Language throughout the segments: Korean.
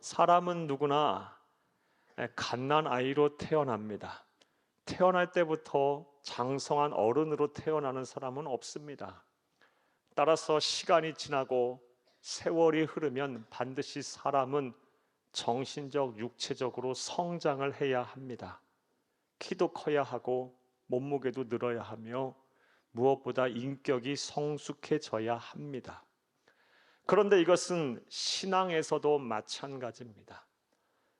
사람은 누구나 갓난아이로 태어납니다. 태어날 때부터 장성한 어른으로 태어나는 사람은 없습니다. 따라서 시간이 지나고 세월이 흐르면 반드시 사람은 정신적, 육체적으로 성장을 해야 합니다. 키도 커야 하고 몸무게도 늘어야 하며 무엇보다 인격이 성숙해져야 합니다. 그런데 이것은 신앙에서도 마찬가지입니다.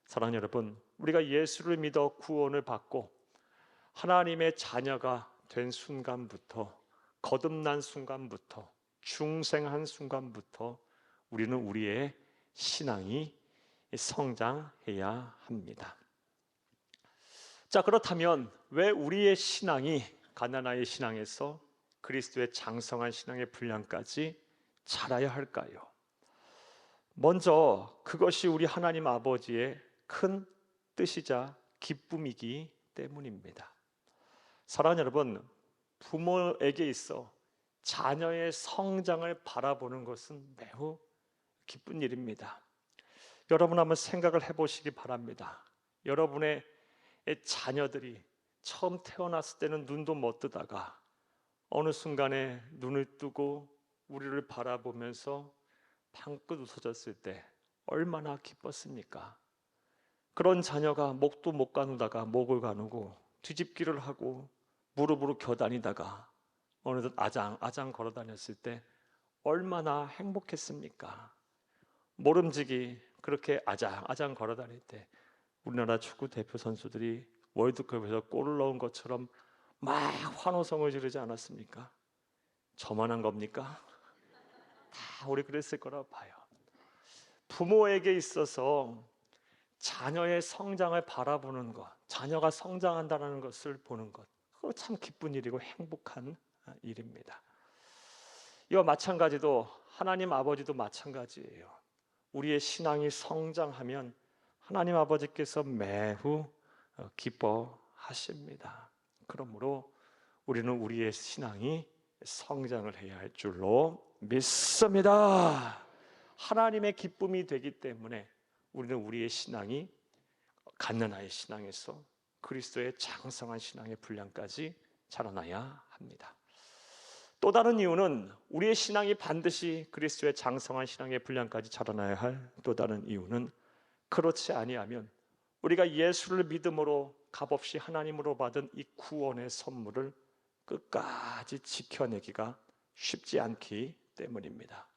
사랑하는 여러분, 우리가 예수를 믿어 구원을 받고 하나님의 자녀가 된 순간부터, 거듭난 순간부터, 중생한 순간부터 우리는 우리의 신앙이 성장해야 합니다. 자, 그렇다면 왜 우리의 신앙이 갓난아이의 신앙에서 그리스도의 장성한 신앙의 분량까지 자라야 할까요? 먼저 그것이 우리 하나님 아버지의 큰 뜻이자 기쁨이기 때문입니다. 사랑하는 여러분, 부모에게 있어 자녀의 성장을 바라보는 것은 매우 기쁜 일입니다. 여러분 한번 생각을 해보시기 바랍니다. 여러분의 자녀들이 처음 태어났을 때는 눈도 못 뜨다가 어느 순간에 눈을 뜨고 우리를 바라보면서 방긋 웃어줬을 때 얼마나 기뻤습니까? 그런 자녀가 목도 못 가누다가 목을 가누고 뒤집기를 하고 무릎으로 겨다니다가 어느덧 아장 걸어 다녔을 때 얼마나 행복했습니까? 모름지기 그렇게 아장 걸어 다닐 때 우리나라 축구 대표 선수들이 월드컵에서 골을 넣은 것처럼 막 환호성을 지르지 않았습니까? 저만 한 겁니까? 다 우리 그랬을 거라고 봐요. 부모에게 있어서 자녀의 성장을 바라보는 것, 자녀가 성장한다는 것을 보는 것, 그거 참 기쁜 일이고 행복한 일입니다. 이와 마찬가지도 하나님 아버지도 마찬가지예요. 우리의 신앙이 성장하면 하나님 아버지께서 매우 기뻐하십니다. 그러므로 우리는 우리의 신앙이 성장을 해야 할 줄로 믿습니다. 하나님의 기쁨이 되기 때문에 우리는 우리의 신앙이 갓난아이의 신앙에서 그리스도의 장성한 신앙의 분량까지 자라나야 합니다. 또 다른 이유는 우리의 신앙이 반드시 그리스도의 장성한 신앙의 분량까지 자라나야 할 또 다른 이유는 그렇지 아니하면 우리가 예수를 믿음으로 값없이 하나님으로 받은 이 구원의 선물을 끝까지 지켜내기가 쉽지 않기 때문입니다.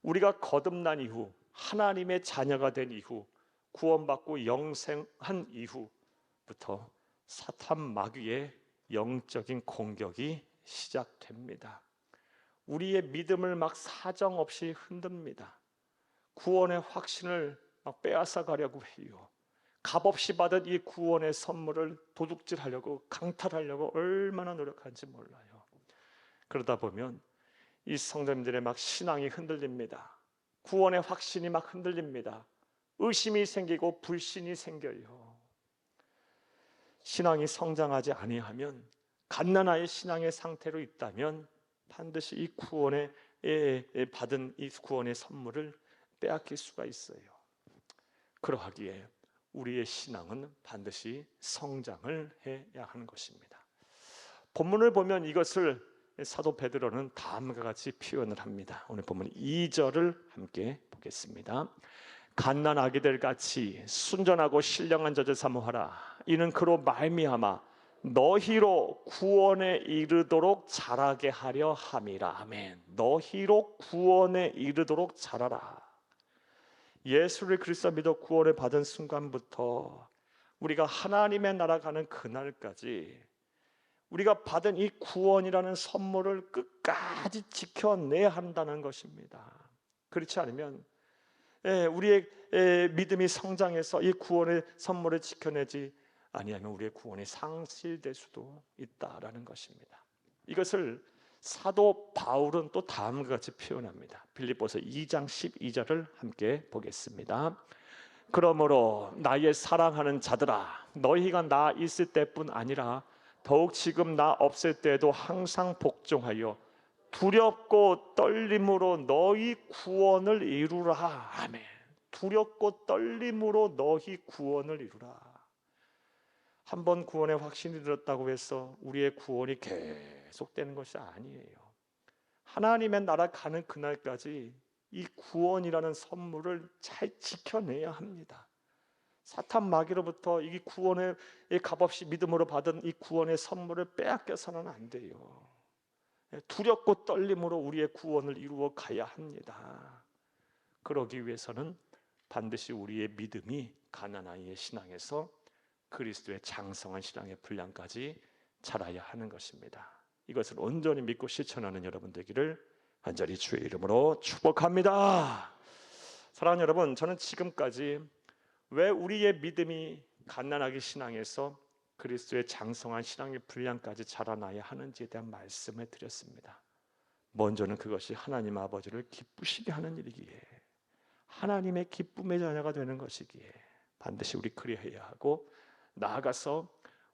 우리가 거듭난 이후, 하나님의 자녀가 된 이후, 구원받고 영생한 이후부터 사탄 마귀의 영적인 공격이 시작됩니다. 우리의 믿음을 막 사정없이 흔듭니다. 구원의 확신을 막 빼앗아 가려고 해요. 값없이 받은 이 구원의 선물을 도둑질하려고, 강탈하려고 얼마나 노력하는지 몰라요. 그러다 보면 이 성도님들의 막 신앙이 흔들립니다. 구원의 확신이 막 흔들립니다. 의심이 생기고 불신이 생겨요. 신앙이 성장하지 아니하면, 갓난아이의 신앙의 상태로 있다면 반드시 이 구원에 받은 이 구원의 선물을 빼앗길 수가 있어요. 그러하기에 우리의 신앙은 반드시 성장을 해야 하는 것입니다. 본문을 보면 이것을 사도 베드로는 다음과 같이 표현을 합니다. 오늘 본문 2절을 함께 보겠습니다. 갓난아기들 같이 순전하고 신령한 젖을 사모하라. 이는 그로 말미암아 너희로 구원에 이르도록 자라게 하려 함이라. 아멘. 너희로 구원에 이르도록 자라라. 예수를 그리스도 믿어 구원을 받은 순간부터 우리가 하나님의 나라 가는 그날까지 우리가 받은 이 구원이라는 선물을 끝까지 지켜내야 한다는 것입니다. 그렇지 않으면 우리의 믿음이 성장해서 이 구원의 선물을 지켜내지 아니하면 우리의 구원이 상실될 수도 있다라는 것입니다. 이것을 사도 바울은 또 다음과 같이 표현합니다. 빌립보서 2장 12절을 함께 보겠습니다. 그러므로 나의 사랑하는 자들아, 너희가 나 있을 때뿐 아니라 더욱 지금 나 없을 때에도 항상 복종하여 두렵고 떨림으로 너희 구원을 이루라. 아멘. 두렵고 떨림으로 너희 구원을 이루라. 한번 구원의 확신이 들었다고 해서 우리의 구원이 계속되는 것이 아니에요. 하나님의 나라 가는 그날까지 이 구원이라는 선물을 잘 지켜내야 합니다. 사탄 마귀로부터 이 구원의 값없이 믿음으로 받은 이 구원의 선물을 빼앗겨서는 안 돼요. 두렵고 떨림으로 우리의 구원을 이루어 가야 합니다. 그러기 위해서는 반드시 우리의 믿음이 가나안의 신앙에서 그리스도의 장성한 신앙의 분량까지 자라야 하는 것입니다. 이것을 온전히 믿고 실천하는 여러분 되기를 간절히 주의 이름으로 축복합니다. 사랑하는 여러분, 저는 지금까지 왜 우리의 믿음이 갓난아기 신앙에서 그리스도의 장성한 신앙의 분량까지 자라나야 하는지에 대한 말씀을 드렸습니다. 먼저는 그것이 하나님 아버지를 기쁘시게 하는 일이기에, 하나님의 기쁨의 자녀가 되는 것이기에 반드시 우리 그리해야 하고, 나아가서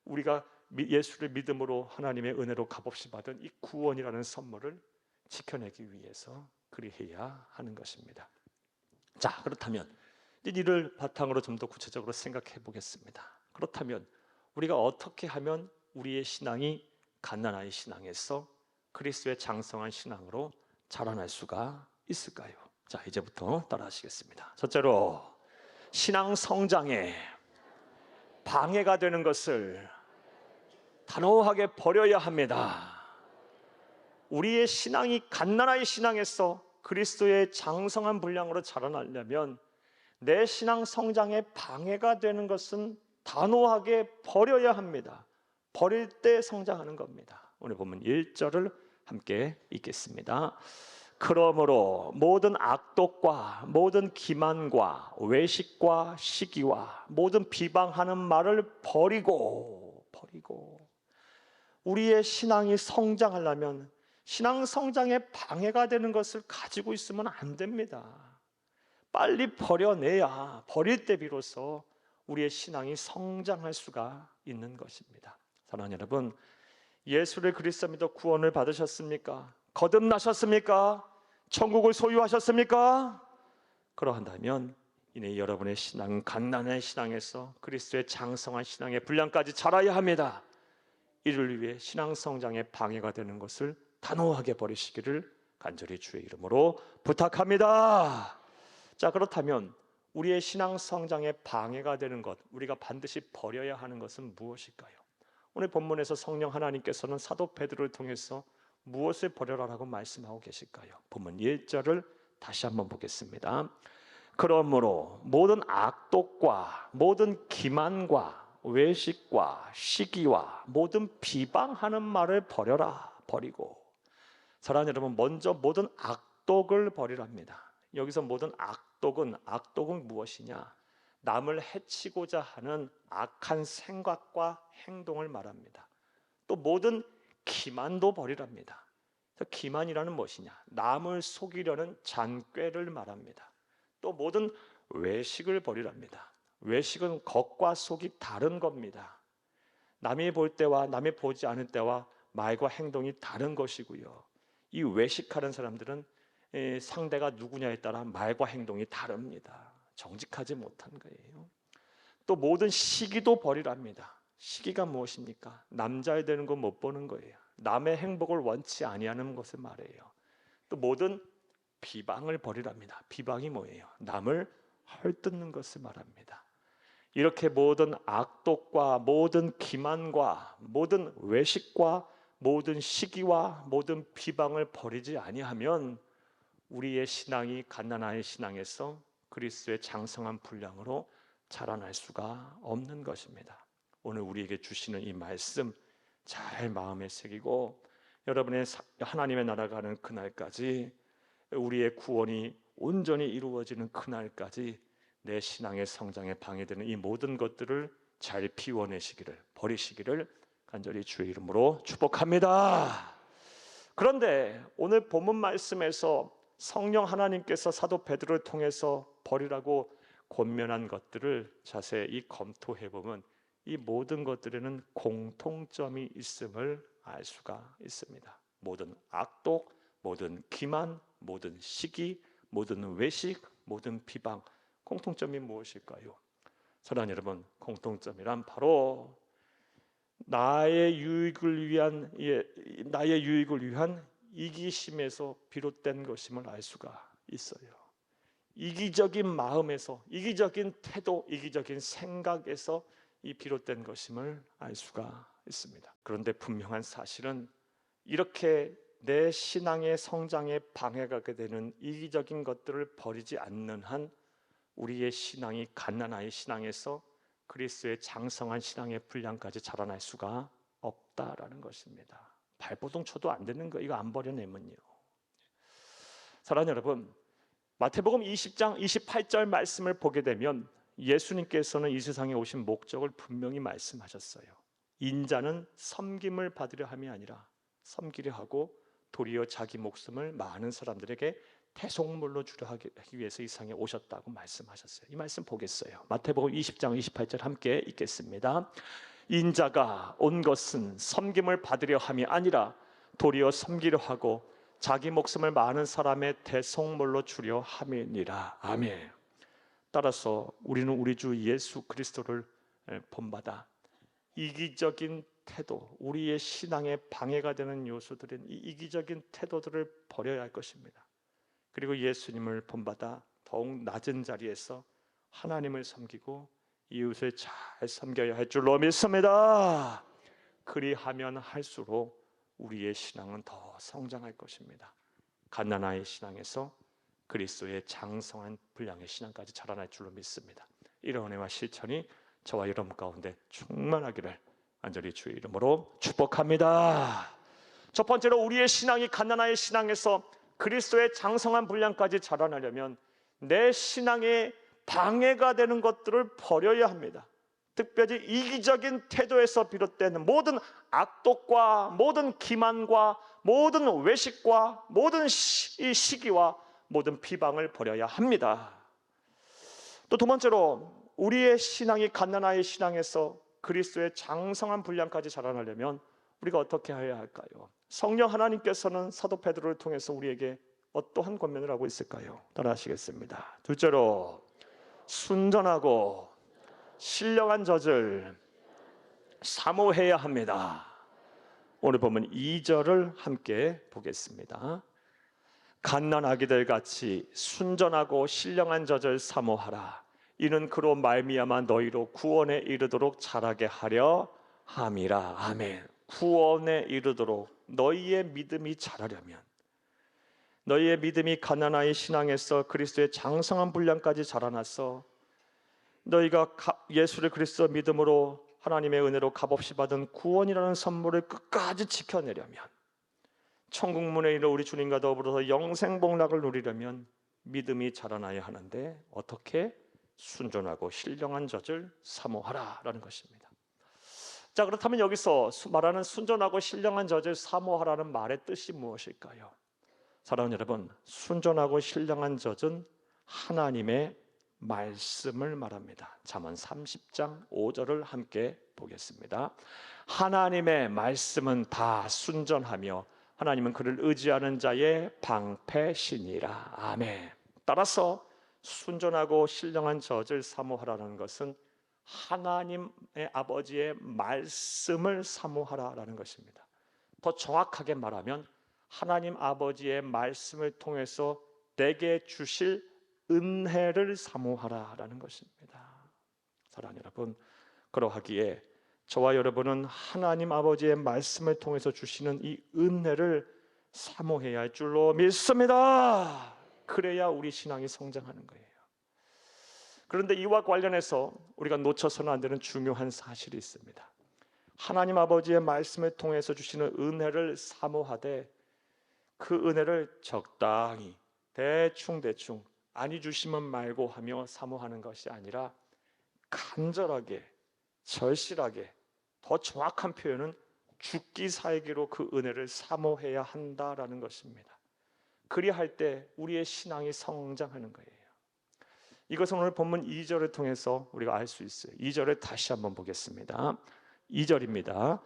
우리가 예수를 믿음으로 하나님의 은혜로 값없이 받은 이 구원이라는 선물을 지켜내기 위해서 그리해야 하는 것입니다. 자, 그렇다면 이를 바탕으로 좀 더 구체적으로 생각해 보겠습니다. 그렇다면 우리가 어떻게 하면 우리의 신앙이 갓난아기 신앙에서 그리스도의 장성한 신앙으로 자라날 수가 있을까요? 자, 이제부터 따라하시겠습니다. 첫째로, 신앙 성장에 방해가 되는 것을 단호하게 버려야 합니다. 우리의 신앙이 갓난아기 신앙에서 그리스도의 장성한 분량으로 자라나려면 내 신앙 성장에 방해가 되는 것은 단호하게 버려야 합니다. 버릴 때 성장하는 겁니다. 오늘 보면 1절을 함께 읽겠습니다. 그러므로 모든 악독과 모든 기만과 외식과 시기와 모든 비방하는 말을 버리고 우리의 신앙이 성장하려면 신앙 성장에 방해가 되는 것을 가지고 있으면 안 됩니다. 빨리 버려내야 버릴 때 비로소 우리의 신앙이 성장할 수가 있는 것입니다. 사랑하는 여러분, 예수를 그리스도 믿어 구원을 받으셨습니까? 거듭나셨습니까? 천국을 소유하셨습니까? 그러한다면 이내 여러분의 신앙은 갓난아기 신앙에서 그리스도의 장성한 신앙의 분량까지 자라야 합니다. 이를 위해 신앙 성장에 방해가 되는 것을 단호하게 버리시기를 간절히 주의 이름으로 부탁합니다. 자, 그렇다면 우리의 신앙 성장에 방해가 되는 것, 우리가 반드시 버려야 하는 것은 무엇일까요? 오늘 본문에서 성령 하나님께서는 사도 베드로를 통해서 무엇을 버려라라고 말씀하고 계실까요? 본문 1절을 다시 한번 보겠습니다. 그러므로 모든 악독과 모든 기만과 외식과 시기와 모든 비방하는 말을 버리고. 사랑하는 여러분, 먼저 모든 악독을 버리랍니다. 여기서 모든 악독은 무엇이냐? 남을 해치고자 하는 악한 생각과 행동을 말합니다. 또 모든 기만도 버리랍니다. 기만이라는 무엇이냐? 남을 속이려는 잔꾀를 말합니다. 또 모든 외식을 버리랍니다. 외식은 겉과 속이 다른 겁니다. 남이 볼 때와 남이 보지 않을 때와 말과 행동이 다른 것이고요. 이 외식하는 사람들은 상대가 누구냐에 따라 말과 행동이 다릅니다. 정직하지 못한 거예요. 또 모든 시기도 버리랍니다. 시기가 무엇입니까? 남자에 되는 거 못 보는 거예요. 남의 행복을 원치 아니하는 것을 말해요. 또 모든 비방을 버리랍니다. 비방이 뭐예요? 남을 헐뜯는 것을 말합니다. 이렇게 모든 악독과 모든 기만과 모든 외식과 모든 시기와 모든 비방을 버리지 아니하면 우리의 신앙이 갓난아기 신앙에서 그리스도의 장성한 분량으로 자라날 수가 없는 것입니다. 오늘 우리에게 주시는 이 말씀 잘 마음에 새기고 여러분의 하나님의 나라가 가는 그날까지, 우리의 구원이 온전히 이루어지는 그날까지 내 신앙의 성장에 방해되는 이 모든 것들을 잘 비워내시기를, 버리시기를 간절히 주의 이름으로 축복합니다. 그런데 오늘 본문 말씀에서 성령 하나님께서 사도 베드로를 통해서 버리라고 권면한 것들을 자세히 검토해 보면 이 모든 것들에는 공통점이 있음을 알 수가 있습니다. 모든 악독, 모든 기만, 모든 시기, 모든 외식, 모든 비방, 공통점이 무엇일까요? 사랑하는 여러분, 공통점이란 바로 나의 유익을 위한 이기심에서 비롯된 것임을 알 수가 있어요. 이기적인 마음에서, 이기적인 태도, 이기적인 생각에서 이 비롯된 것임을 알 수가 있습니다. 그런데 분명한 사실은 이렇게 내 신앙의 성장에 방해가 되는 이기적인 것들을 버리지 않는 한 우리의 신앙이 갓난아이 신앙에서 그리스도의 장성한 신앙의 분량까지 자라날 수가 없다라는 것입니다. 발버둥 쳐도 안 되는 거, 이거 안 버려내면요. 사랑하는 여러분, 마태복음 20장 28절 말씀을 보게 되면 예수님께서는 이 세상에 오신 목적을 분명히 말씀하셨어요. 인자는 섬김을 받으려 함이 아니라 섬기려 하고 도리어 자기 목숨을 많은 사람들에게 대속물로 주려 하기 위해서 이 세상에 오셨다고 말씀하셨어요. 이 말씀 보겠어요. 마태복음 20장 28절 함께 읽겠습니다. 인자가 온 것은 섬김을 받으려 함이 아니라 도리어 섬기려 하고 자기 목숨을 많은 사람의 대속물로 주려 함이니라. 아멘. 따라서 우리는 우리 주 예수 그리스도를 본받아 이기적인 태도, 우리의 신앙에 방해가 되는 요소들인 이 이기적인 태도들을 버려야 할 것입니다. 그리고 예수님을 본받아 더욱 낮은 자리에서 하나님을 섬기고 이웃을 잘 섬겨야 할 줄로 믿습니다. 그리하면 할수록 우리의 신앙은 더 성장할 것입니다. 갓난아이 신앙에서 그리스도의 장성한 분량의 신앙까지 자라날 줄로 믿습니다. 이런 은혜와 실천이 저와 여러분 가운데 충만하기를 간절히 주의 이름으로 축복합니다. 첫 번째로 우리의 신앙이 갓난아이 신앙에서 그리스도의 장성한 분량까지 자라나려면 내 신앙에 방해가 되는 것들을 버려야 합니다. 특별히 이기적인 태도에서 비롯되는 모든 악독과 모든 기만과 모든 외식과 모든 시기와 모든 비방을 버려야 합니다. 또 두 번째로 우리의 신앙이 갓난아이 신앙에서 그리스도의 장성한 분량까지 자라나려면 우리가 어떻게 해야 할까요? 성령 하나님께서는 사도 베드로를 통해서 우리에게 어떠한 권면을 하고 있을까요? 따라하시겠습니다. 둘째로 순전하고 신령한 젖을 사모해야 합니다. 오늘 보면 2절을 함께 보겠습니다. 갓난아기들 같이 순전하고 신령한 젖을 사모하라. 이는 그로 말미암아 너희로 구원에 이르도록 자라게 하려 함이라. 아멘. 구원에 이르도록 너희의 믿음이 자라려면, 너희의 믿음이 갓난아이 신앙에서 그리스도의 장성한 분량까지 자라나서 너희가 예수를 그리스도 믿음으로 하나님의 은혜로 값없이 받은 구원이라는 선물을 끝까지 지켜내려면, 천국문에 이르러 우리 주님과 더불어서 영생복락을 누리려면 믿음이 자라나야 하는데 어떻게? 순전하고 신령한 젖을 사모하라라는 것입니다. 자, 그렇다면 여기서 말하는 순전하고 신령한 젖을 사모하라는 말의 뜻이 무엇일까요? 사랑하는 여러분, 순전하고 신령한 젖은 하나님의 말씀을 말합니다. 잠언 30장 5절을 함께 보겠습니다. 하나님의 말씀은 다 순전하며 하나님은 그를 의지하는 자의 방패시니라. 아멘. 따라서 순전하고 신령한 젖을 사모하라는 것은 하나님의 아버지의 말씀을 사모하라라는 것입니다. 더 정확하게 말하면 하나님 아버지의 말씀을 통해서 내게 주실 은혜를 사모하라라는 것입니다. 사랑하는 여러분, 그러하기에 저와 여러분은 하나님 아버지의 말씀을 통해서 주시는 이 은혜를 사모해야 할 줄로 믿습니다. 그래야 우리 신앙이 성장하는 거예요. 그런데 이와 관련해서 우리가 놓쳐서는 안 되는 중요한 사실이 있습니다. 하나님 아버지의 말씀을 통해서 주시는 은혜를 사모하되 그 은혜를 적당히 대충 아니 주시면 말고 하며 사모하는 것이 아니라 간절하게, 절실하게, 더 정확한 표현은 죽기 살기로 그 은혜를 사모해야 한다라는 것입니다. 그리할 때 우리의 신앙이 성장하는 거예요. 이것은 오늘 본문 2절을 통해서 우리가 알 수 있어요. 2절을 다시 한번 보겠습니다. 2절입니다.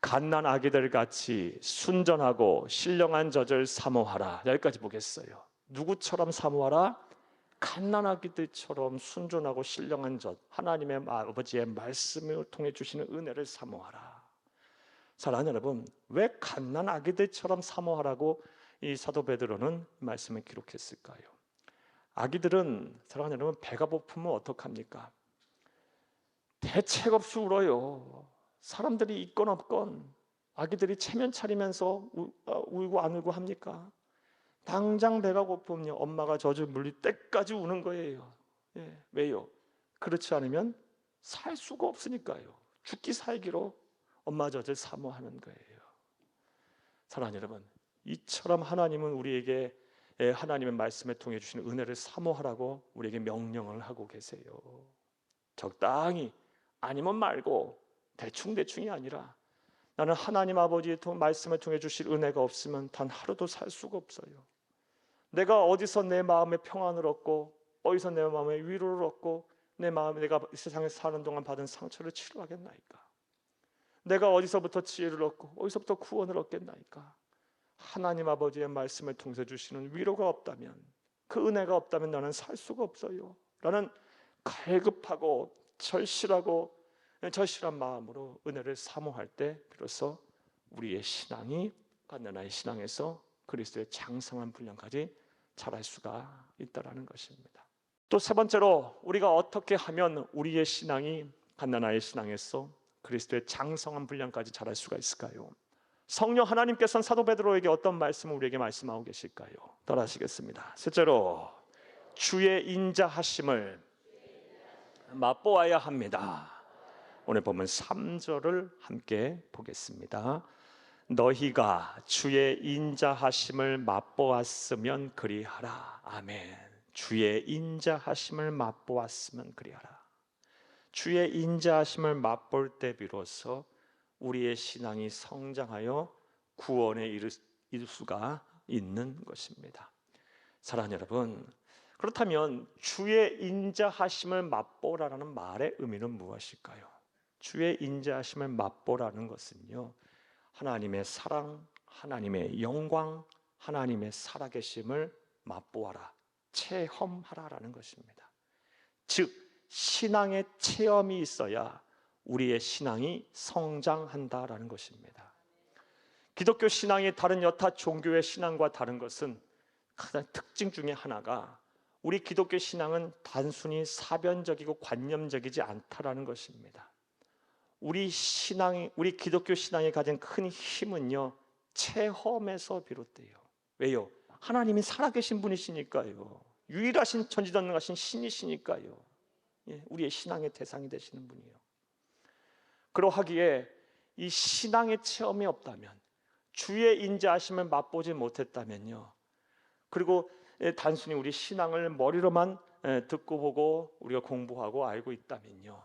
갓난 아기들 같이 순전하고 신령한 젖을 사모하라. 여기까지 보겠어요. 누구처럼 사모하라? 갓난아기들처럼 순종하고 신령한 것, 하나님의 아버지의 말씀을 통해 주시는 은혜를 사모하라. 사랑하는 여러분, 왜 갓난아기들처럼 사모하라고 이 사도 베드로는 말씀을 기록했을까요? 아기들은, 사랑하는 여러분, 배가 고프면 어떡합니까? 대책 없이 울어요. 사람들이 있건 없건 아기들이 체면 차리면서 울고 안 울고 합니까? 당장 배가 고프면요, 엄마가 젖을 물릴 때까지 우는 거예요. 예, 왜요? 그렇지 않으면 살 수가 없으니까요. 죽기 살기로 엄마 젖을 사모하는 거예요. 사랑하는 여러분, 이처럼 하나님은 우리에게 하나님의 말씀에 통해 주시는 은혜를 사모하라고 우리에게 명령을 하고 계세요. 적당히, 아니면 말고, 대충대충이 아니라 나는 하나님 아버지의 말씀을 통해 주실 은혜가 없으면 단 하루도 살 수가 없어요. 내가 어디서 내 마음의 평안을 얻고, 어디서 내 마음의 위로를 얻고, 내 마음에 내가 이 세상에 사는 동안 받은 상처를 치료하겠나이까? 내가 어디서부터 지혜를 얻고 어디서부터 구원을 얻겠나이까? 하나님 아버지의 말씀을 통해 주시는 위로가 없다면, 그 은혜가 없다면 나는 살 수가 없어요. 라는 갈급하고 절실한 마음으로 은혜를 사모할 때 비로소 우리의 신앙이 갓난아기 신앙에서 그리스도의 장성한 분량까지 자랄 수가 있다라는 것입니다. 또 세 번째로, 우리가 어떻게 하면 우리의 신앙이 갓난아기 신앙에서 그리스도의 장성한 분량까지 자랄 수가 있을까요? 성령 하나님께서는 사도 베드로에게 어떤 말씀을 우리에게 말씀하고 계실까요? 따라하시겠습니다. 셋째로, 주의 인자하심을 맛보아야 합니다. 오늘 보면 3절을 함께 보겠습니다. 너희가 주의 인자하심을 맛보았으면 그리하라. 아멘. 주의 인자하심을 맛보았으면 그리하라. 주의 인자하심을 맛볼 때 비로소 우리의 신앙이 성장하여 구원에 이를 수가 있는 것입니다. 사랑하는 여러분, 그렇다면 주의 인자하심을 맛보라는 말의 의미는 무엇일까요? 주의 인자하심을 맛보라는 것은요, 하나님의 사랑, 하나님의 영광, 하나님의 살아계심을 맛보아라, 체험하라라는 것입니다. 즉, 신앙의 체험이 있어야 우리의 신앙이 성장한다라는 것입니다. 기독교 신앙이 다른 여타 종교의 신앙과 다른 것은 가장 특징 중에 하나가, 우리 기독교 신앙은 단순히 사변적이고 관념적이지 않다라는 것입니다. 우리 기독교 신앙의 가장 큰 힘은요, 체험에서 비롯돼요. 왜요? 하나님이 살아계신 분이시니까요. 유일하신 전지전능하신 신이시니까요. 예, 우리의 신앙의 대상이 되시는 분이에요. 그러하기에 이 신앙의 체험이 없다면, 주의 인자하심을 맛보지 못했다면요, 그리고 단순히 우리 신앙을 머리로만 듣고 보고 우리가 공부하고 알고 있다면요,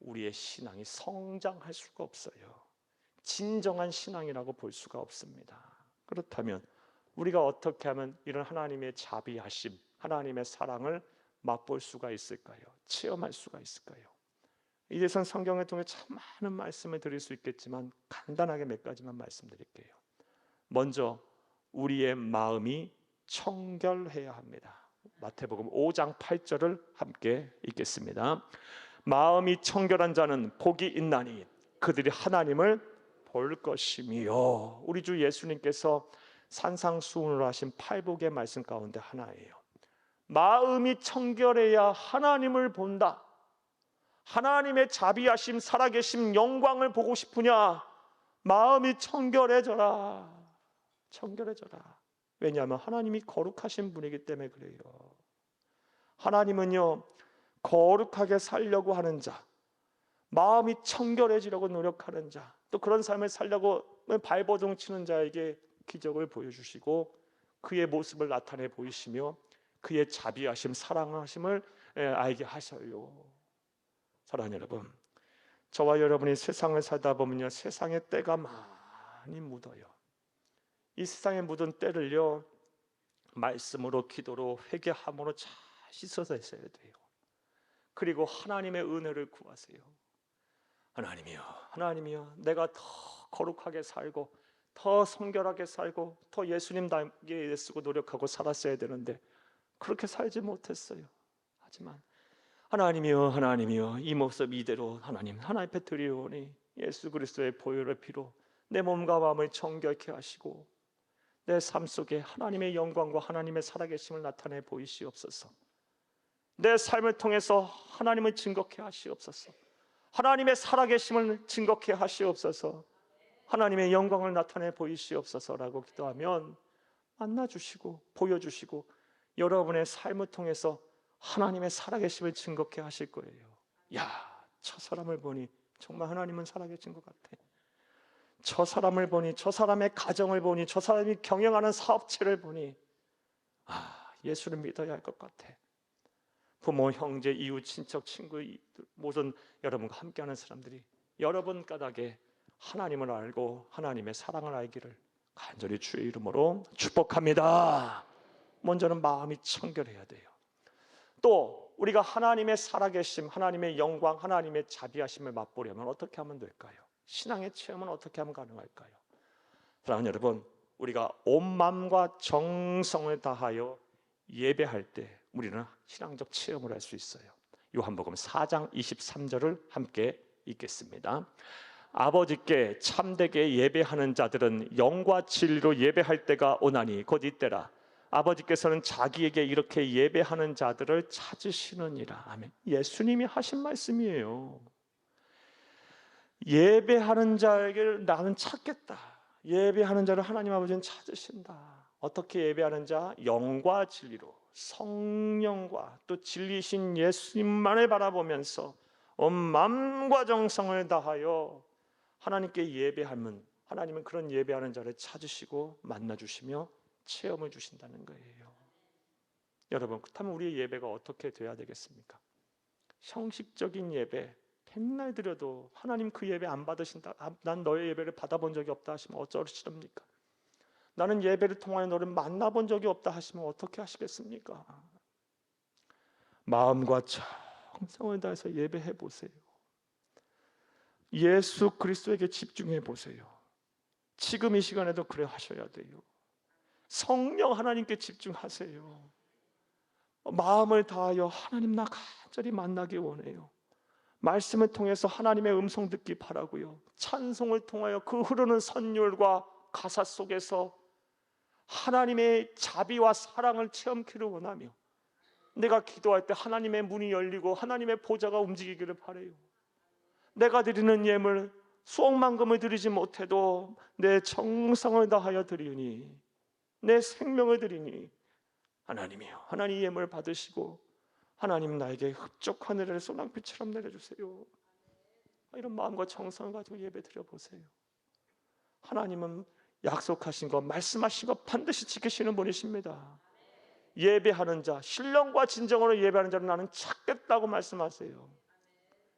우리의 신앙이 성장할 수가 없어요. 진정한 신앙이라고 볼 수가 없습니다. 그렇다면 우리가 어떻게 하면 이런 하나님의 자비하심, 하나님의 사랑을 맛볼 수가 있을까요? 체험할 수가 있을까요? 이제선 성경을 통해 참 많은 말씀을 드릴 수 있겠지만 간단하게 몇 가지만 말씀드릴게요. 먼저, 우리의 마음이 청결해야 합니다. 마태복음 5장 8절을 함께 읽겠습니다. 마음이 청결한 자는 복이 있나니 그들이 하나님을 볼 것이며. 우리 주 예수님께서 산상수훈을 하신 팔복의 말씀 가운데 하나예요. 마음이 청결해야 하나님을 본다. 하나님의 자비하심, 살아계심, 영광을 보고 싶으냐? 마음이 청결해져라. 청결해져라. 왜냐하면 하나님이 거룩하신 분이기 때문에 그래요. 하나님은요, 거룩하게 살려고 하는 자, 마음이 청결해지려고 노력하는 자, 또 그런 삶을 살려고 발버둥 치는 자에게 기적을 보여주시고 그의 모습을 나타내 보이시며 그의 자비하심, 사랑하심을 알게 하셔요. 사랑하는 여러분, 저와 여러분이 세상을 살다 보면요, 세상의 때가 많이 묻어요. 이 세상에 묻은 때를요, 말씀으로, 기도로, 회개함으로 잘 씻어서 있어야 돼요. 그리고 하나님의 은혜를 구하세요. 하나님이여, 내가 더 거룩하게 살고 더 성결하게 살고 더 예수님 닮게 애쓰고 노력하고 살았어야 되는데 그렇게 살지 못했어요. 하지만 하나님이여, 하나님이여, 이 모습 이대로 하나님 앞에 드리오니 예수 그리스도의 보혈의 피로 내 몸과 마음을 정결케 하시고 내 삶 속에 하나님의 영광과 하나님의 살아계심을 나타내 보이시옵소서. 내 삶을 통해서 하나님을 증거케 하시옵소서. 하나님의 살아계심을 증거케 하시옵소서. 하나님의 영광을 나타내 보이시옵소서라고 기도하면 만나주시고 보여주시고 여러분의 삶을 통해서 하나님의 살아계심을 증거케 하실 거예요. 야, 저 사람을 보니 정말 하나님은 살아계신 것 같아. 저 사람을 보니, 저 사람의 가정을 보니, 저 사람이 경영하는 사업체를 보니 예수를 믿어야 할 것 같아. 부모, 형제, 이웃, 친척, 친구 모든 여러분과 함께하는 사람들이 여러분 까닭에 하나님을 알고 하나님의 사랑을 알기를 간절히 주의 이름으로 축복합니다. 먼저는 마음이 청결해야 돼요. 또 우리가 하나님의 살아계심, 하나님의 영광, 하나님의 자비하심을 맛보려면 어떻게 하면 될까요? 신앙의 체험은 어떻게 하면 가능할까요? 사랑하는 여러분, 우리가 온 마음과 정성을 다하여 예배할 때 우리는 신앙적 체험을 할 수 있어요. 요한복음 4장 23절을 함께 읽겠습니다. 아버지께 참되게 예배하는 자들은 영과 진리로 예배할 때가 오나니 곧 이때라. 아버지께서는 자기에게 이렇게 예배하는 자들을 찾으시느니라. 아멘. 예수님이 하신 말씀이에요. 예배하는 자에게 나는 찾겠다. 예배하는 자를 하나님 아버지는 찾으신다. 어떻게 예배하는 자? 영과 진리로, 성령과 또 진리신 예수님만을 바라보면서 온 마음과 정성을 다하여 하나님께 예배하면 하나님은 그런 예배하는 자를 찾으시고 만나주시며 체험을 주신다는 거예요. 여러분, 그렇다면 우리의 예배가 어떻게 돼야 되겠습니까? 형식적인 예배, 맨날 드려도 하나님 그 예배 안 받으신다, 난 너의 예배를 받아본 적이 없다 하시면 어쩌시렵니까? 나는 예배를 통하여 너를 만나본 적이 없다 하시면 어떻게 하시겠습니까? 마음과 정성을 다해서 예배해 보세요. 예수 그리스도에게 집중해 보세요. 지금 이 시간에도 그래 하셔야 돼요. 성령 하나님께 집중하세요. 마음을 다하여 하나님 나 간절히 만나기 원해요. 말씀을 통해서 하나님의 음성 듣기 바라고요. 찬송을 통하여 그 흐르는 선율과 가사 속에서 하나님의 자비와 사랑을 체험키를 원하며 내가 기도할 때 하나님의 문이 열리고 하나님의 보좌가 움직이기를 바라요. 내가 드리는 예물 수억만금을 드리지 못해도 내 정성을 다하여 드리니 내 생명을 드리니 하나님이여, 하나님 예물 받으시고 하나님 나에게 흡족한 은혜를 소낙비처럼 내려주세요. 이런 마음과 정성을 가지고 예배 드려보세요. 하나님은 약속하신 것, 말씀하신 것 반드시 지키시는 분이십니다. 예배하는 자, 신령과 진정으로 예배하는 자를 나는 찾겠다고 말씀하세요.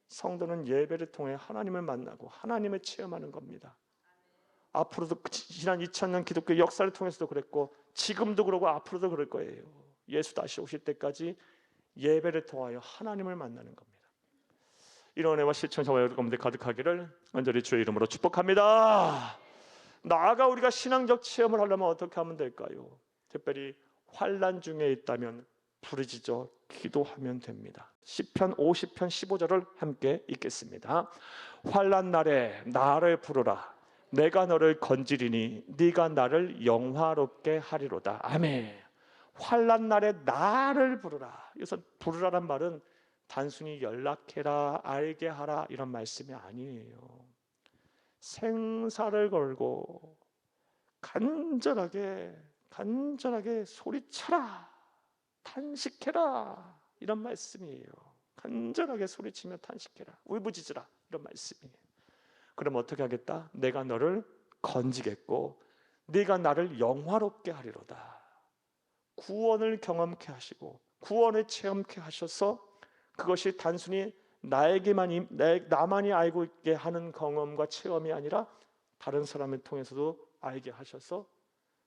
성도는 예배를 통해 하나님을 만나고 하나님을 체험하는 겁니다. 앞으로도 지난 2000년 기독교 역사를 통해서도 그랬고 지금도 그러고 앞으로도 그럴 거예요. 예수 다시 오실 때까지 예배를 통하여 하나님을 만나는 겁니다. 이런 은혜와 실천 저와 여러분들 가득하기를 간절히 주의 이름으로 축복합니다. 나아가 우리가 신앙적 체험을 하려면 어떻게 하면 될까요? 특별히 환난 중에 있다면 부르짖어 기도하면 됩니다. 시편 50편 15절을 함께 읽겠습니다. 환난 날에 나를 부르라. 내가 너를 건지리니 네가 나를 영화롭게 하리로다. 아멘. 환난 날에 나를 부르라. 여기서 부르라란 말은 단순히 연락해라, 알게 하라 이런 말씀이 아니에요. 생사를 걸고 간절하게 소리쳐라, 탄식해라 이런 말씀이에요. 간절하게 소리치며 탄식해라, 울부짖으라 이런 말씀이에요. 그럼 어떻게 하겠다? 내가 너를 건지겠고 네가 나를 영화롭게 하리로다. 구원을 경험케 하시고 구원을 체험케 하셔서 그것이 단순히 나만이 알고 있게 하는 경험과 체험이 아니라 다른 사람을 통해서도 알게 하셔서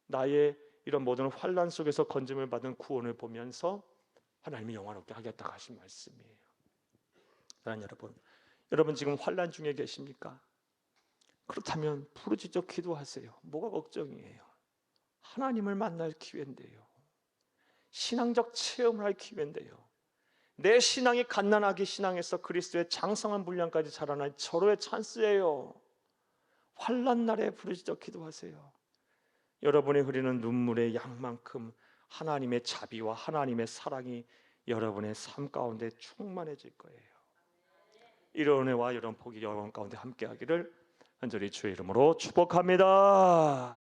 나의 이런 모든 환난 속에서 건짐을 받은 구원을 보면서 하나님이 영화롭게 하겠다고 하신 말씀이에요. 사랑하는 여러분 지금 환난 중에 계십니까? 그렇다면 부르짖어 기도하세요. 뭐가 걱정이에요? 하나님을 만날 기회인데요. 신앙적 체험을 할 기회인데요. 내 신앙이 갓난아기 신앙에서 그리스도의 장성한 분량까지 자라날 절호의 찬스예요. 환난 날에 부르짖어 기도하세요. 여러분이 흐리는 눈물의 양만큼 하나님의 자비와 하나님의 사랑이 여러분의 삶 가운데 충만해질 거예요. 이런 은혜와 이런 복이 여러분 가운데 함께하기를 간절히 주의 이름으로 축복합니다.